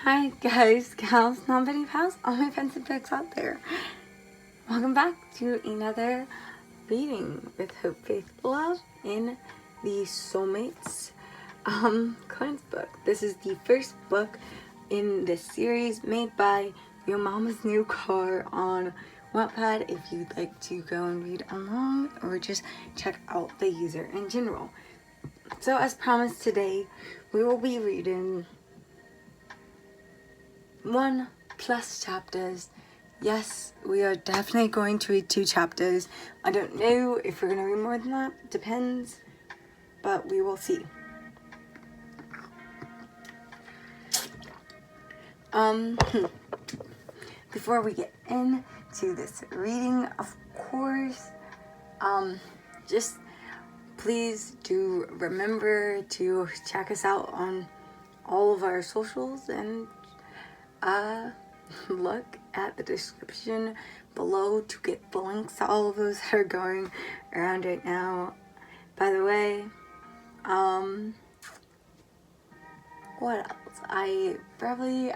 Hi guys, gals, non-bitty pals, all my friends and pics out there. Welcome back to another reading with Hope, Faith, Love in the Soulmates Klance book. This is the first book in this series made by Your Mama's New Car on Wattpad if you'd like to go and read along or just check out the user in general. So as promised today, we will be reading 1+ chapters. Yes, we are definitely going to read 2 chapters. I don't know if we're going to read more than that. Depends. But we will see. Before we get into this reading, of course, just please do remember to check us out on all of our socials and look at the description below to get the links to all of those that are going around right now. By the way, what else? I probably,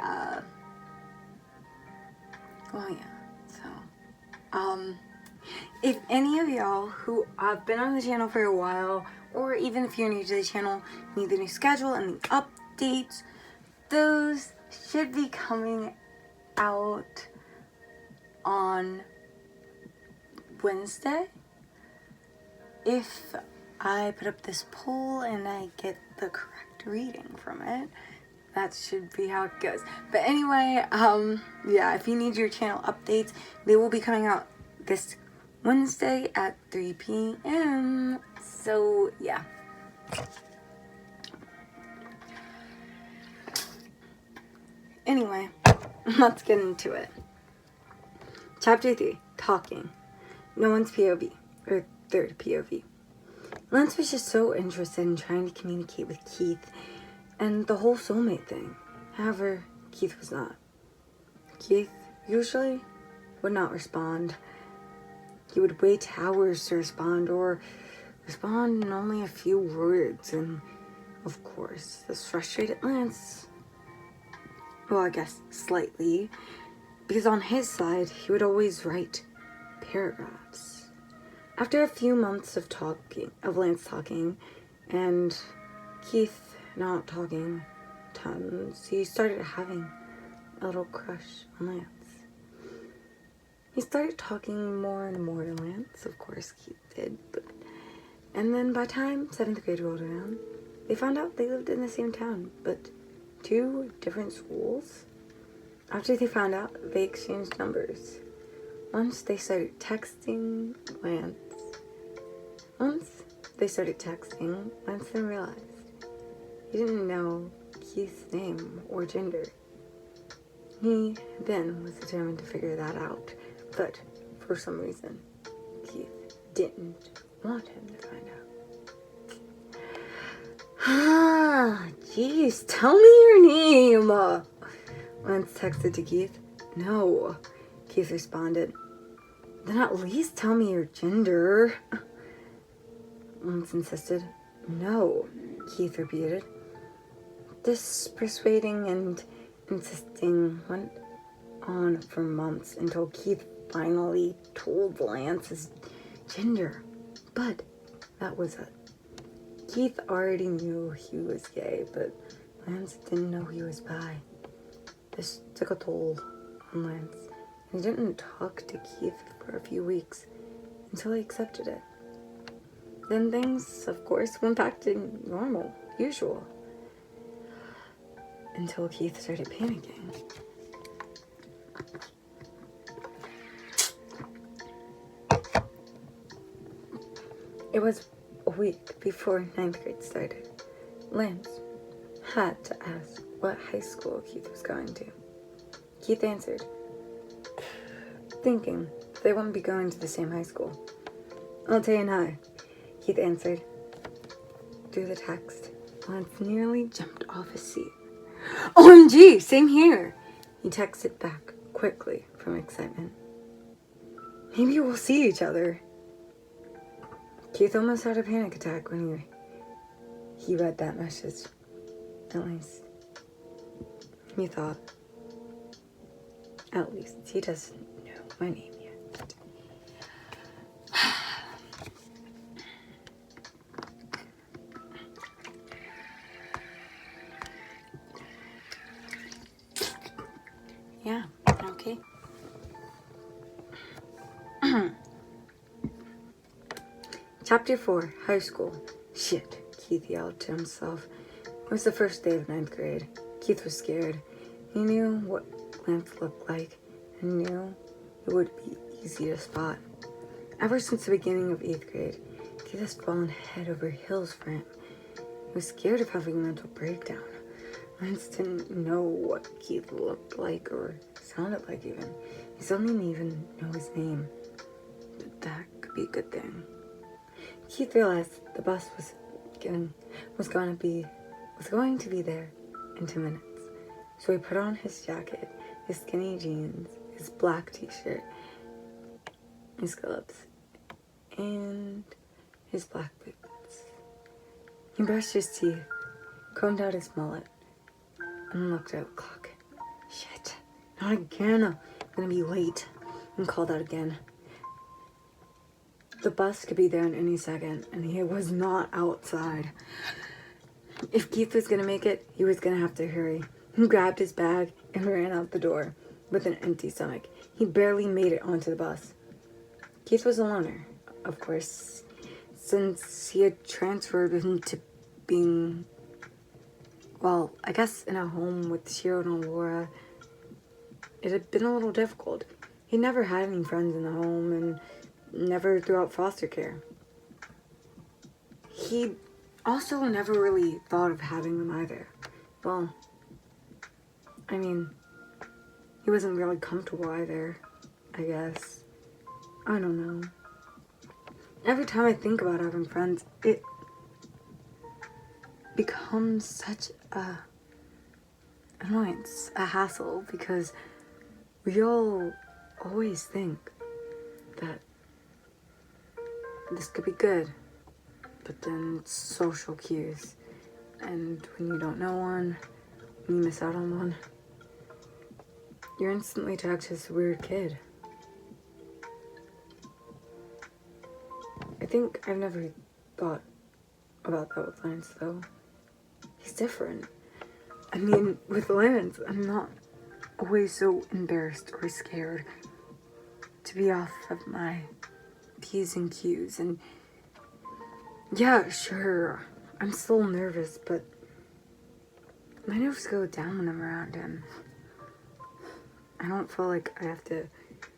if any of y'all who have been on the channel for a while, or even if you're new to the channel, need the new schedule and the updates, those should be coming out on Wednesday. If I put up this poll and I get the correct reading from it, that should be how it goes. But anyway, yeah, if you need your channel updates, they will be coming out this Wednesday at 3 p.m. So, yeah. Anyway, let's get into it. Chapter 3, Talking. No one's POV, or third POV. Lance was just so interested in trying to communicate with Keith and the whole soulmate thing. However, Keith was not. Keith usually would not respond. He would wait hours to respond, or respond in only a few words, and of course, this frustrated Lance. Well, I guess slightly, because on his side, he would always write paragraphs. After a few months of Lance talking, and Keith not talking tons, he started having a little crush on Lance. He started talking more and more to Lance, of course Keith did, and then by the time 7th grade rolled around, they found out they lived in the same town, but 2 different schools. After they found out, they exchanged numbers. Once they started texting, Lance then realized he didn't know Keith's name or gender. He then was determined to figure that out, but for some reason, Keith didn't want him to find out. Jeez, tell me your name! Lance texted to Keith. No, Keith responded. Then at least tell me your gender. Lance insisted. No, Keith repeated. This persuading and insisting went on for months until Keith finally told Lance his gender. But that was it. Keith already knew he was gay, but Lance didn't know he was bi. This took a toll on Lance. He didn't talk to Keith for a few weeks until he accepted it. Then things, of course, went back to normal, usual. Until Keith started panicking. It was a week before 9th grade started. Lance had to ask what high school Keith was going to. Keith answered, thinking they wouldn't be going to the same high school. I'll tell you now, Keith answered. Through the text, Lance nearly jumped off his seat. OMG, same here! He texted back quickly from excitement. Maybe we'll see each other. Keith almost had a panic attack when he read that message. At least, He thought. At least he doesn't know my name yet. Yeah, okay. Chapter 4, High School. Shit, Keith yelled to himself. It was the first day of 9th grade. Keith was scared. He knew what Klance looked like and knew it would be easy to spot. Ever since the beginning of 8th grade, Keith has fallen head over heels for him. He was scared of having a mental breakdown. Klance didn't know what Keith looked like or sounded like even. He still didn't even know his name. But that could be a good thing. Keith realized the bus was going to be there in 2 minutes. So he put on his jacket, his skinny jeans, his black t-shirt, his gloves, and his black boots. He brushed his teeth, combed out his mullet, and looked at the clock. Shit, not again. I'm gonna be late. And called out again. The bus could be there in any second, and he was not outside. If Keith was gonna make it, he was gonna have to hurry. He grabbed his bag and ran out the door with an empty stomach. He barely made it onto the bus. Keith was a loner, of course, since he had transferred into being, well, I guess in a home with Shiro and Laura. It had been a little difficult. He never had any friends in the home and never throughout foster care. He also never really thought of having them either. Well, I mean, he wasn't really comfortable either, I guess. I don't know. Every time I think about having friends, it becomes such a annoyance, a hassle, because we all always think that this could be good, but then it's social cues, and when you don't know one, when you miss out on one, you're instantly tagged as a weird kid. I think I've never thought about that with Lance, though. He's different. I mean, with Lance, I'm not always so embarrassed or scared to be off of my P's and Q's, and yeah, sure, I'm still nervous, but my nerves go down when I'm around him. I don't feel like I have to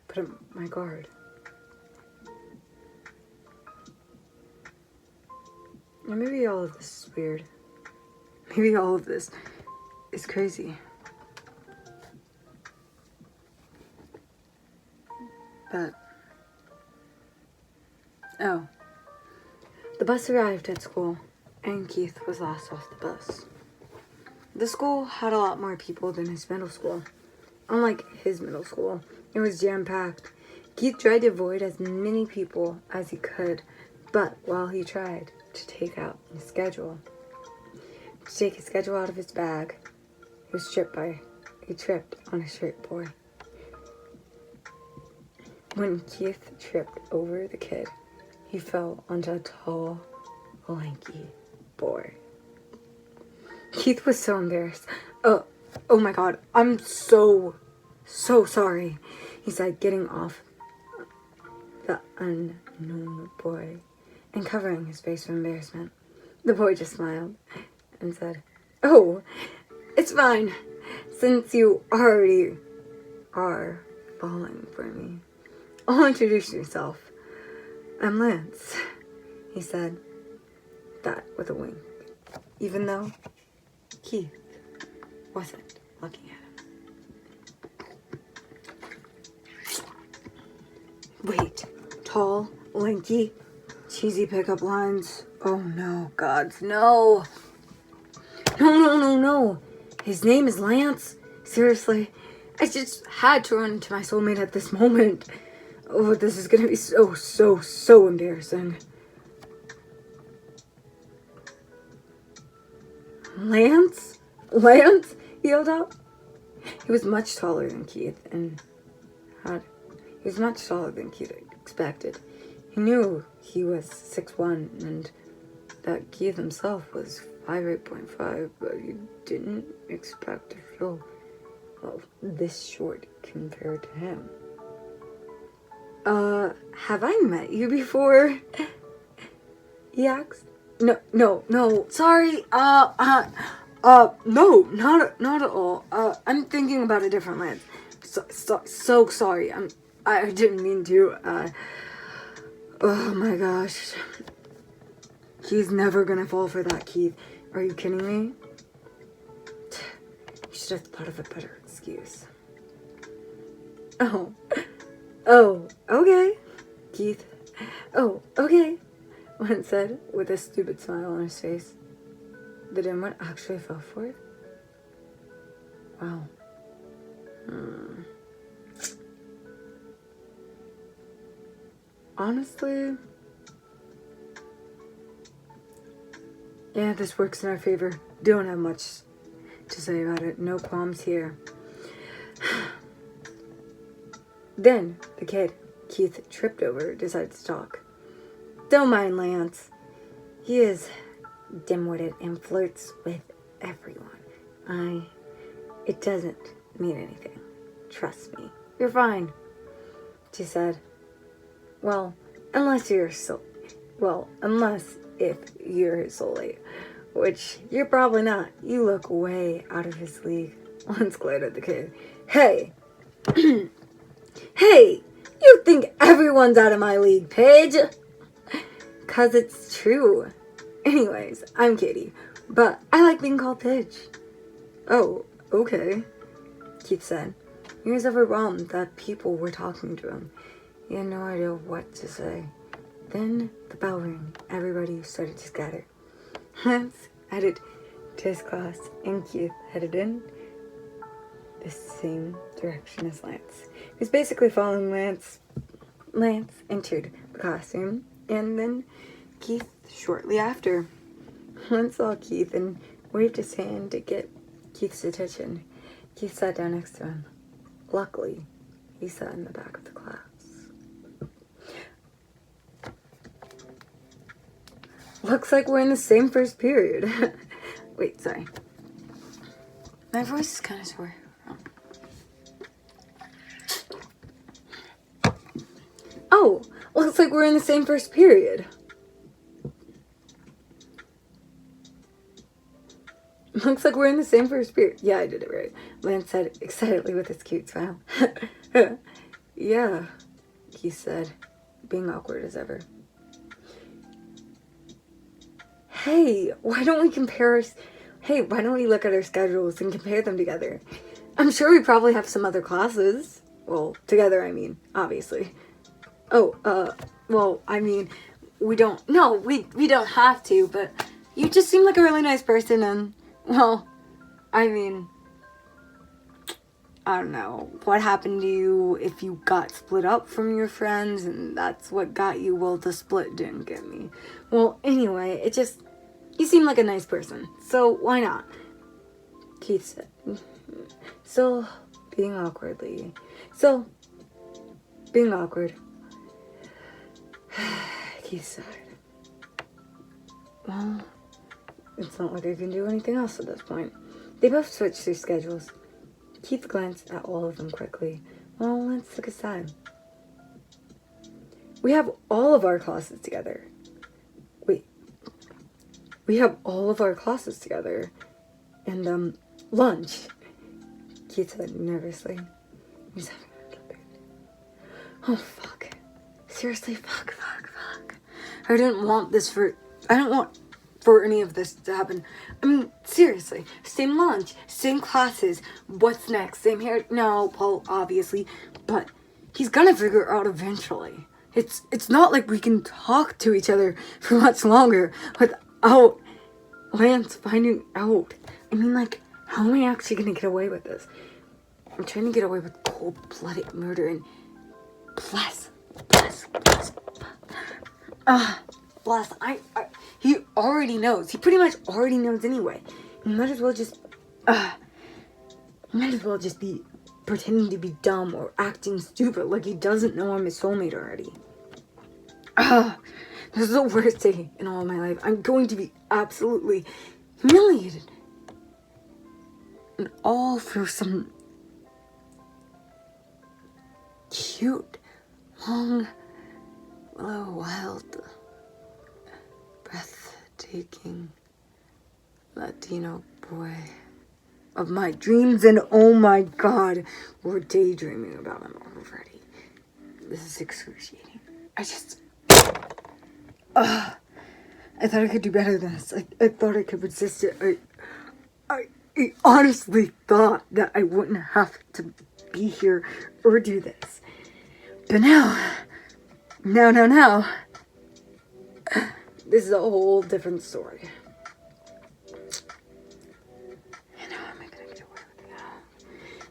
put up my guard. Or maybe all of this is weird. Maybe all of this is crazy. But, oh. The bus arrived at school, and Keith was last off the bus. The school had a lot more people than his middle school. Unlike his middle school, it was jam-packed. Keith tried to avoid as many people as he could, but while he tried to take his schedule out of his bag, he tripped on a short boy. When Keith tripped over the kid, he fell onto a tall, lanky boy. Keith was so embarrassed. Oh my god, I'm so sorry, he said, getting off the unknown boy and covering his face from embarrassment. The boy just smiled and said, "Oh, it's fine, since you already are falling for me. I'll introduce yourself. I'm Lance," he said that with a wink, even though Keith wasn't looking at him. Wait, tall, lanky, cheesy pickup lines. Oh no, gods, no. No. His name is Lance. Seriously, I just had to run into my soulmate at this moment. Oh, this is gonna be so embarrassing. Lance? He yelled out. He was much taller than Keith he was much taller than Keith expected. He knew he was 6'1", and that Keith himself was 5'8.5", but he didn't expect to feel, well, this short compared to him. Have I met you before? He asked. No, sorry, no, not at all. I'm thinking about a different Lance. So sorry, I didn't mean to, oh my gosh. He's never gonna fall for that, Keith. Are you kidding me? You should have thought of a better excuse. Oh, okay, Keith. Oh, okay, Lance said with a stupid smile on his face. The dimwit actually fell for it? Wow. Honestly, yeah, this works in our favor. Don't have much to say about it. No qualms here. Then the kid Keith tripped over decided to talk. Don't mind Lance. He is dim-witted and flirts with everyone. It doesn't mean anything. Trust me. You're fine, she said. Well, unless if you're his soulmate, which you're probably not. You look way out of his league. Lance glared at the kid. Hey! Hey! You think everyone's out of my league, Paige? 'Cause it's true. Anyways, I'm Katie, but I like being called Paige. Oh, okay, Keith said. He was overwhelmed that people were talking to him. He had no idea what to say. Then the bell rang. Everybody started to scatter. Lance headed to his class, and Keith headed in the same direction as Lance. He was basically following Lance. Lance entered the classroom, and then Keith shortly after. Lance saw Keith and waved his hand to get Keith's attention. Keith sat down next to him. Luckily, he sat in the back of the class. Looks like we're in the same first period. Wait, sorry. My voice is kind of sore. Oh, looks like we're in the same first period. Looks like we're in the same first period. Yeah, I did it right. Lance said excitedly with his cute smile. Yeah, he said, being awkward as ever. Hey, why don't we look at our schedules and compare them together? I'm sure we probably have some other classes. Well, together, I mean, obviously. Oh, well, I mean, we don't have to, but you just seem like a really nice person, and, well, I mean, I don't know, what happened to you if you got split up from your friends, and that's what got you? Well, the split didn't get me. Well, anyway, you seem like a nice person, so why not? Keith said, still being awkward. Keith sighed. Well, it's not like I can do anything else at this point. They both switched their schedules. Keith glanced at all of them quickly. Well, let's look aside. We have all of our classes together. We have all of our classes together. And, lunch. Keith said nervously. He's having a little bit. Oh, fuck. Seriously, fuck. I don't want for any of this to happen. I mean, seriously. Same lunch, same classes. What's next? Same hair? No, Paul, obviously. But he's gonna figure it out eventually. It's not like we can talk to each other for much longer without Lance finding out. I mean, like, how am I actually gonna get away with this? I'm trying to get away with cold-blooded murder and bless. He already knows. He pretty much already knows anyway. You might as well just, He might as well just be pretending to be dumb or acting stupid like he doesn't know I'm his soulmate already. This is the worst day in all of my life. I'm going to be absolutely humiliated. And all for some cute, long, wild, breathtaking Latino boy of my dreams, and oh my god, we're daydreaming about him already. This is excruciating. I thought I could do better than this. I thought I could resist it. I honestly thought that I wouldn't have to be here or do this. But now, this is a whole different story. And how am I going to get away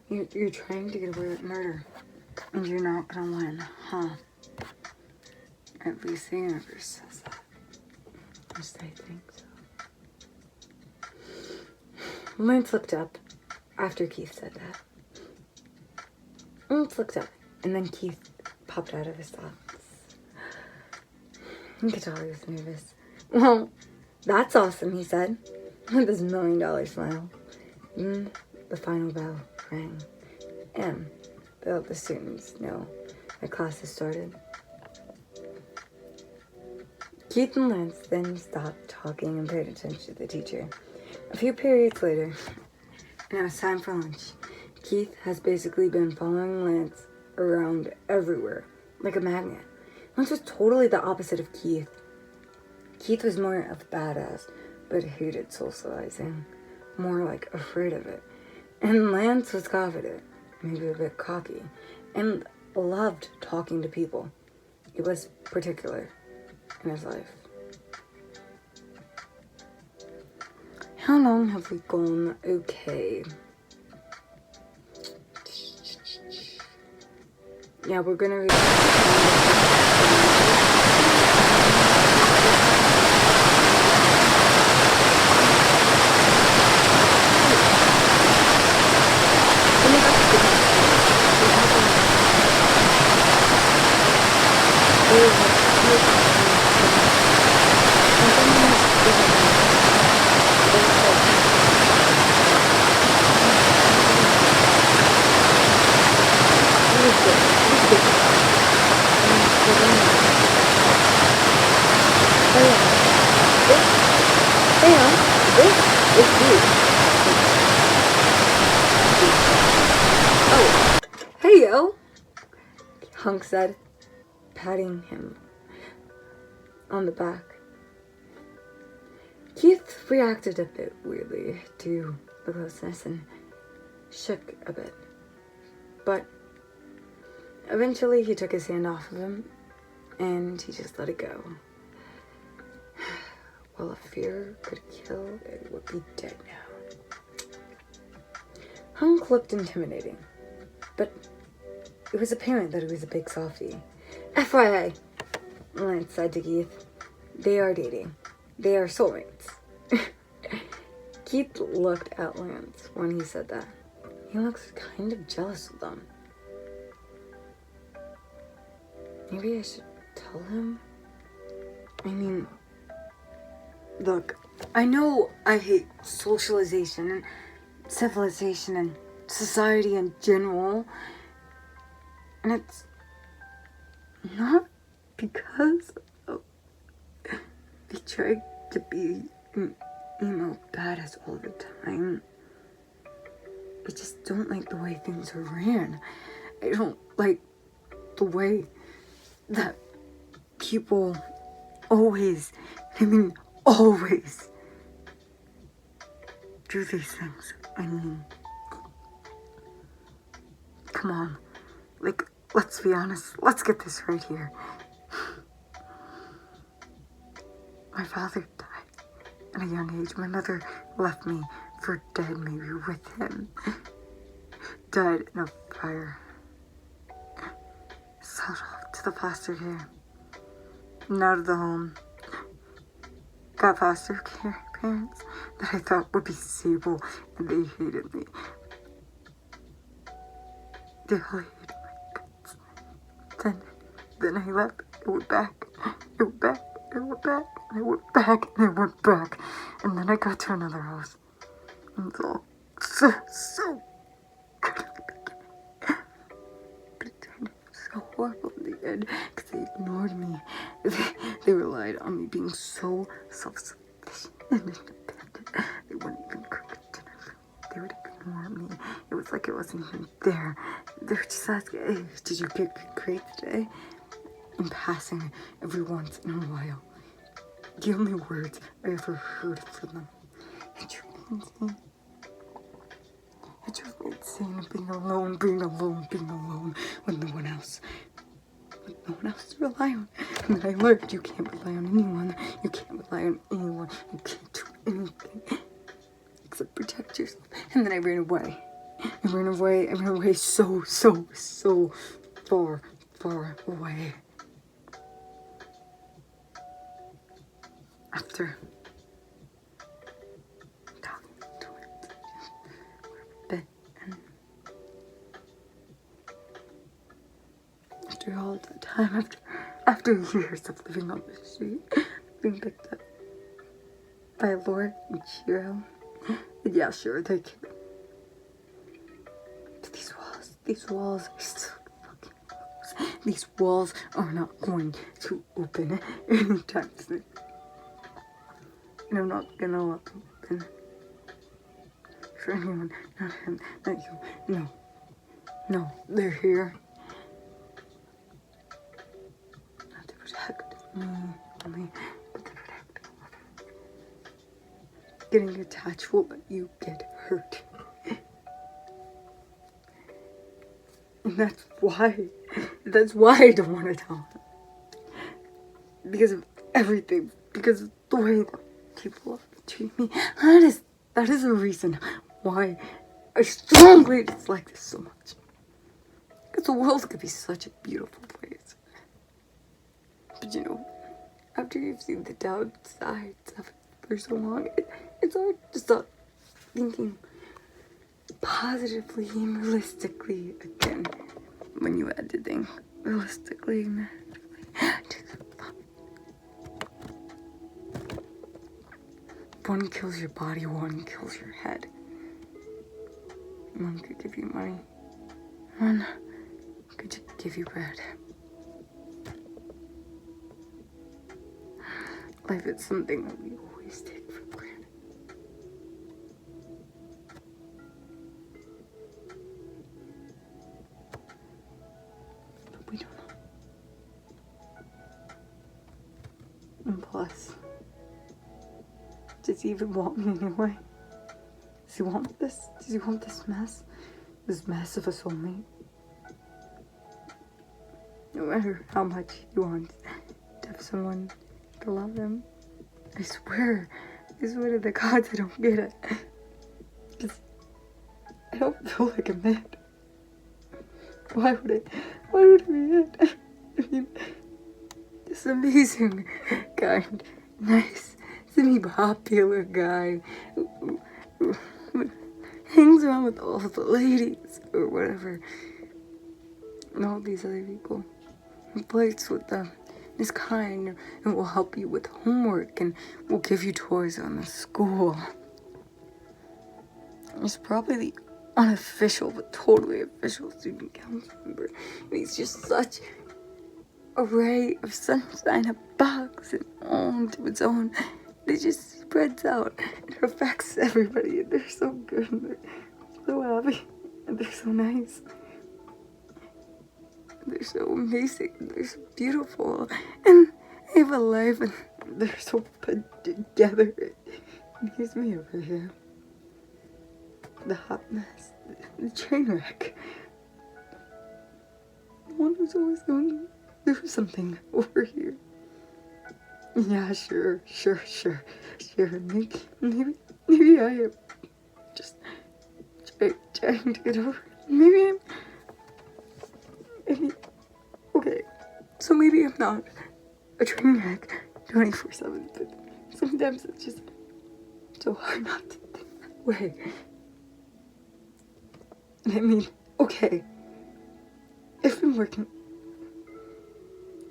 with it? You're trying to get away with murder, and you're not going to win, huh? At least the universe says that. At least I think so. Lance looked up after Keith said that. Lance looked up, and then Keith popped out of his thoughts. You could tell he was nervous. Well, that's awesome, he said, with his $1 million smile. Then the final bell rang. They let the students know that class has started. Keith and Lance then stopped talking and paid attention to the teacher. A few periods later, and it was time for lunch. Keith has basically been following Lance around everywhere, like a magnet. Lance was totally the opposite of Keith. Keith was more of a badass, but hated socializing, more like afraid of it. And Lance was confident, maybe a bit cocky, and loved talking to people. He was particular in his life. How long have we gone? Okay. Yeah, we're gonna read. Hey, yo, Hunk said, patting him on the back. Keith reacted a bit weirdly to the closeness and shook a bit. But eventually he took his hand off of him and he just let it go. Well, if fear could kill, it would be dead now. Hunk looked intimidating, but it was apparent that he was a big softie. FYI, Lance said to Keith, they are dating. They are soulmates. Keith looked at Lance when he said that. He looks kind of jealous of them. Maybe I should tell him? I mean, look, I know I hate socialization and civilization and society in general. And it's not because of they try to be an emo badass all the time. I just don't like the way things are ran. I don't like the way that people always do these things. I mean, come on. Like, let's be honest. Let's get this right here. My father died at a young age. My mother left me for dead, maybe with him. Died in a fire. Sold off to the foster care. And out of the home. Got foster care parents that I thought would be stable, and they hated me. They laid my guts. Then I left. It went back. It went back. It went back. And it went back. And it went back. And then I got to another house. And it's all so good. But it turned out so horrible in the end because they ignored me. They relied on me being so self-sufficient and independent. They wouldn't even cook dinner. They would ignore me. It was like it wasn't even there. They were just asking, hey, did you get good grades today? In passing, every once in a while. The only words I ever heard from them. It drove me insane. It drove me insane being alone with no one else. With no one else to rely on. And then I learned you can't rely on anyone. You can't rely on anyone. You can't do anything except protect yourself. And then I ran away. I ran away so far away. After talking to it for a bit, and after all that time, after years of living on the street, being picked up by Lord and trhrough, yeah, sure, they can. But these walls are so fucking close. These walls are not going to open anytime soon. And I'm not gonna let them open. For anyone, not him, not you. No, they're here. Not to protect me, only, but to protect others. Getting attached will let you get hurt. And that's why I don't want to tell them. Because of everything, because of the way that people treat me. That is the reason why I strongly dislike this so much. Because the world could be such a beautiful place. But you know, after you've seen the downsides of it for so long, it's hard to stop thinking positively and realistically again. When you had to think realistically and one kills your body, one kills your head. One could give you money. One could just give you bread. Life is something that we always take for granted. But we don't know. And plus, does he even want me anyway? Does he want this? Does he want this mess? This mess of a soulmate? No matter how much he wants to have someone to love him, I swear to the gods I don't get it. Because I don't feel like a man. Why would it be it? I mean, this amazing, kind, nice, semi-popular guy who hangs around with all the ladies or whatever, and all these other people, and flirts with them, is kind and will help you with homework and will give you toys on the school. He's probably the unofficial but totally official student council member, and he's just such a ray of sunshine, a box and all to its own. It just spreads out and affects everybody, and they're so good, and they're so happy, and they're so nice. And they're so amazing, and they're so beautiful, and they have a life, and they're so put together. And here's me over here. The hot mess, the train wreck. The one who's always going through something over here. Yeah, sure. Maybe I am just trying to get over it. Okay, so maybe I'm not a train wreck 24/7, but sometimes it's just so hard not to think that way. I mean, okay, I'm working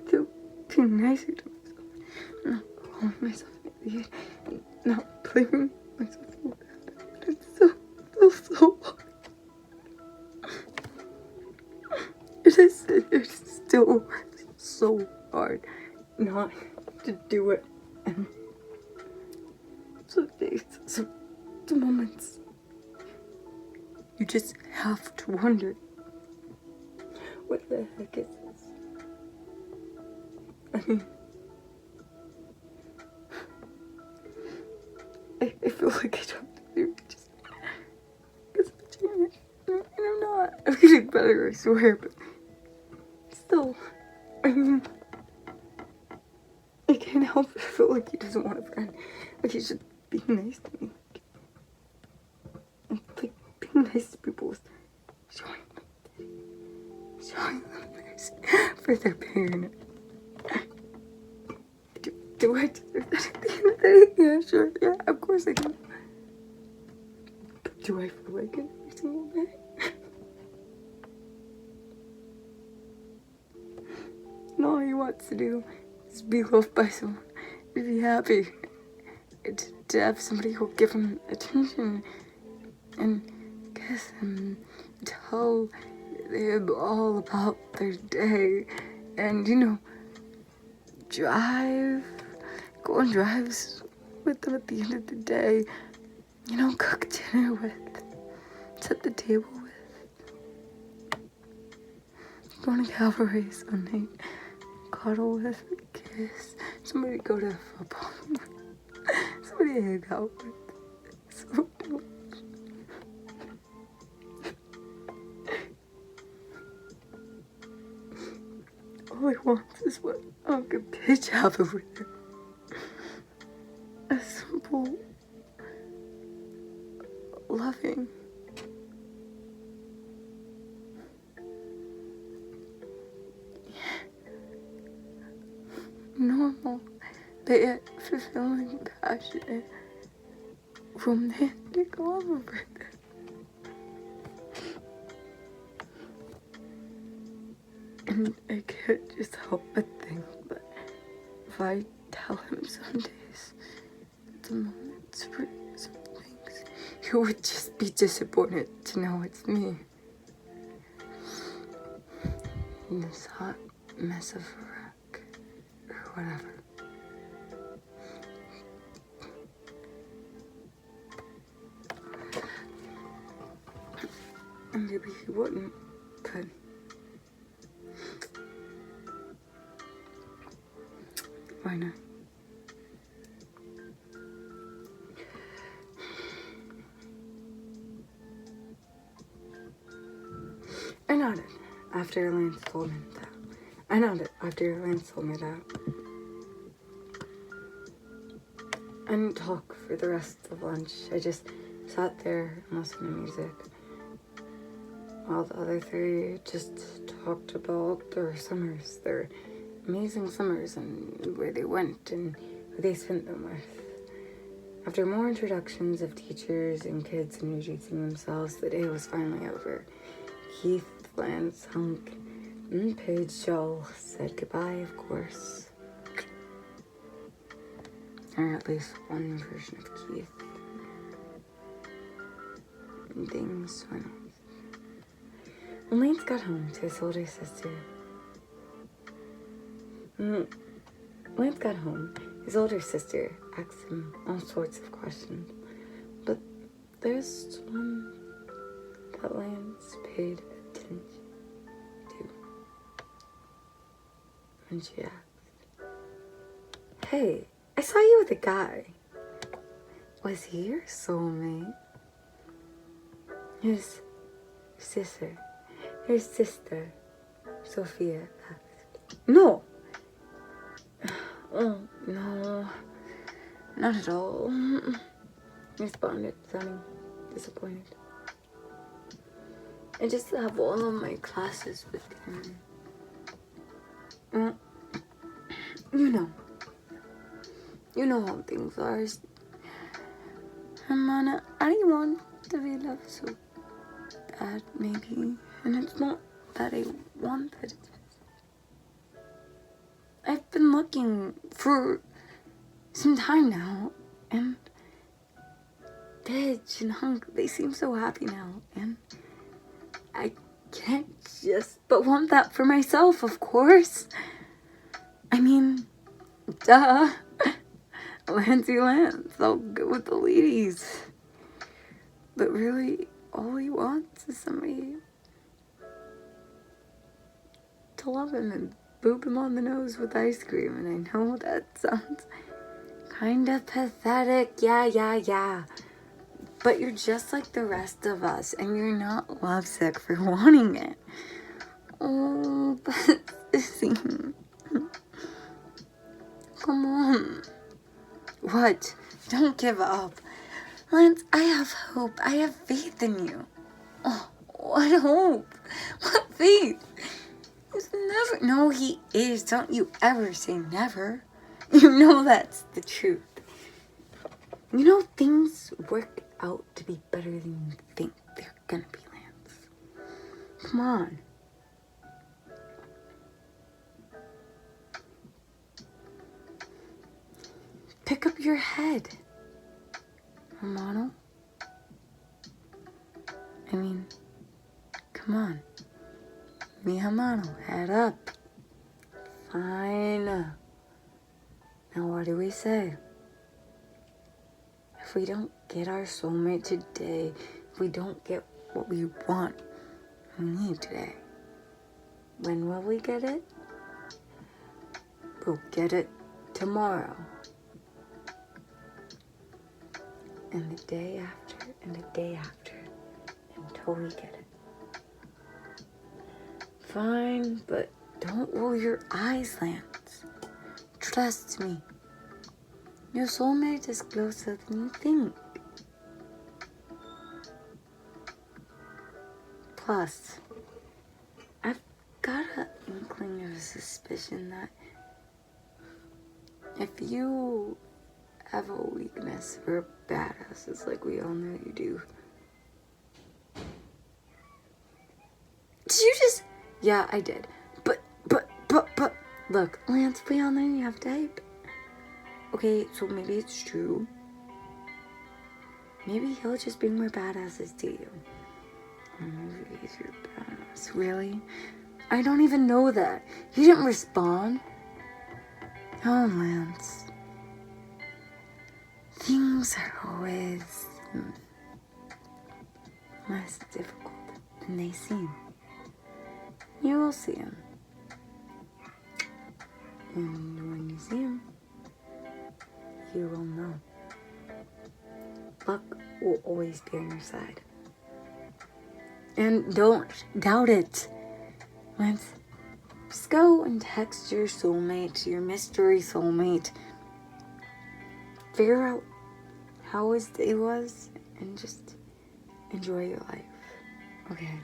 to be nicer to myself, not calling myself an idiot, and not blaming myself for that. It's so hard. It's still so hard not to do it. And some days, some moments, you just have to wonder, what the heck is this? I mean, I feel like I don't do it just because I'm a genius. And I'm not. I'm getting better, I swear, but still, I mean, I can't help it. I feel like he doesn't want a friend. Like, he should be nice to me. Like, being nice to people is showing them mercy for their pain. Do I deserve that at the end of the day? Yeah, sure. Yeah, of course I do. But do I feel like it every single day? And all he wants to do is be loved by someone, to be happy, to have somebody who'll give him attention and kiss him, tell them all about their day, and, you know, go on drives with them at the end of the day, you know, cook dinner with, set the table with, go on a cabaret some night, cuddle with, kiss, somebody go to football, somebody hang out with, so much. All he wants is what Uncle Pitch have over there. A simple, loving, normal, but yet fulfilling, passionate, romantic love over there. And I can't just help but think, but if I tell him some days, the moments for some things, he would just be disappointed to know it's me. In this hot mess of a wreck, or whatever. And maybe he wouldn't, but why not? I nodded after Lance told me that. I didn't talk for the rest of lunch. I just sat there and listened to music. While the other three just talked about their summers, their amazing summers, and where they went and who they spent them with. After more introductions of teachers and kids introducing themselves, the day was finally over. Keith, Lance, Hunk, and Paige all said goodbye, of course. Or at least one version of Keith. And things went on. When Lance got home to his older sister, his older sister asked him all sorts of questions, but there's one that Lance paid attention to. When she asked, "Hey, I saw you with a guy. Was he your soulmate?" His sister, Sophia, asked. "No. Oh, no, not at all," responded, sounding disappointed. "I just have all of my classes with him. You know how things are. I didn't want to be loved so bad, maybe. And it's not that I wanted. I've been looking for some time now, and Bitch and Hunk, they seem so happy now, and I can't just but want that for myself, of course. I mean, duh. Lancey Lance, I'll go with the ladies. But really, all he wants is somebody to love him and boop him on the nose with ice cream. And I know that sounds kind of pathetic. Yeah. But you're just like the rest of us, and you're not lovesick for wanting it. Oh, but Sissy. Come on. What? Don't give up. Lance, I have hope. I have faith in you. Oh, what hope? What faith? He's never... No, he is. Don't you ever say never. You know that's the truth. You know, things work out to be better than you think they're gonna be, Lance. Come on. Pick up your head, Romano. I mean, come on. Mi hermano, head up. Fine. Now what do we say? If we don't get our soulmate today, if we don't get what we want, we need today, when will we get it? We'll get it tomorrow. And the day after, and the day after, until we get it. Fine, but don't roll your eyes, Lance. Trust me. Your soulmate is closer than you think. Plus, I've got an inkling of a suspicion that if you have a weakness for badasses like we all know you do. Did you just... Yeah, I did. But, look, Lance, we all know you have type. Okay, so maybe it's true. Maybe he'll just bring more badasses to you. Or maybe he's your badass. Really? I don't even know that. You didn't respond. Oh, Lance. Things are always less difficult than they seem. You will see him. And when you see him, you will know. Luck will always be on your side. And don't doubt it. Lance, just go and text your soulmate, your mystery soulmate. Figure out how his day was and just enjoy your life. Okay.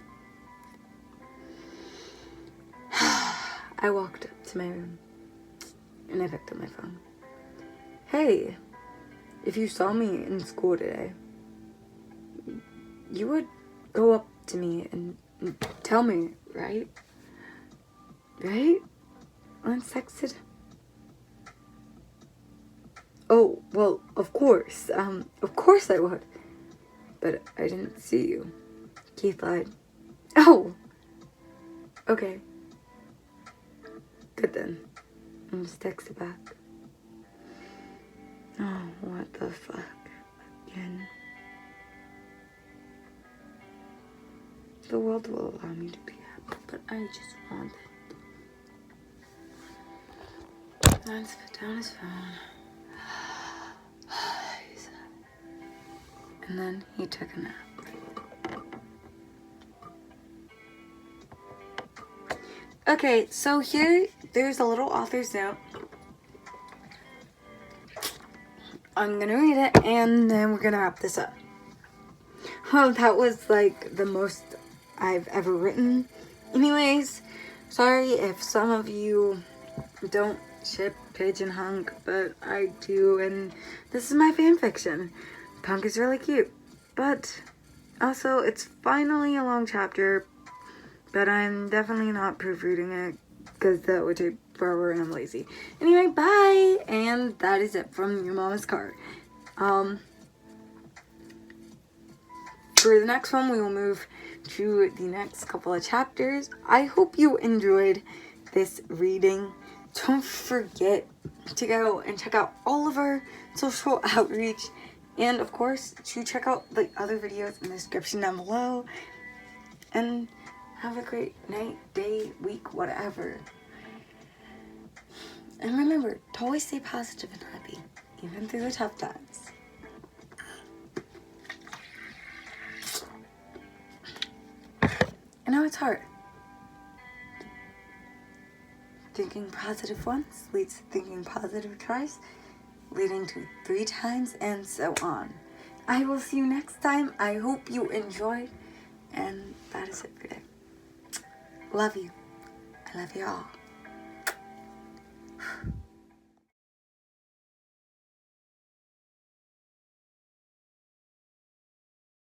I walked up to my room and I picked up my phone. Hey, if you saw me in school today, you would go up to me and tell me, right? Right? Unsexted? Oh, well, of course I would. But I didn't see you. Keith lied. Oh! Okay. Good then. I'll just text it back. Oh, what the fuck? Again. The world will allow me to be happy, but I just want it. Lance put down his phone. And then he took a nap. Okay, so here, there's a little author's note. I'm gonna read it, and then we're gonna wrap this up. Well, that was like the most I've ever written. Anyways, sorry if some of you don't ship Pigeon Hunk, but I do, and this is my fan fiction. Punk is really cute, but also it's finally a long chapter, but I'm definitely not proofreading it because that would take forever and I'm lazy. Anyway, bye! And that is it from your mama's card. For the next one, we will move to the next couple of chapters. I hope you enjoyed this reading. Don't forget to go and check out all of our social outreach, and of course to check out the other videos in the description down below. And have a great night, day, week, whatever. And remember to always stay positive and happy, even through the tough times. I know it's hard. Thinking positive once leads to thinking positive twice, leading to 3 times, and so on. I will see you next time. I hope you enjoyed, and that is it for today. Love you. I love you all.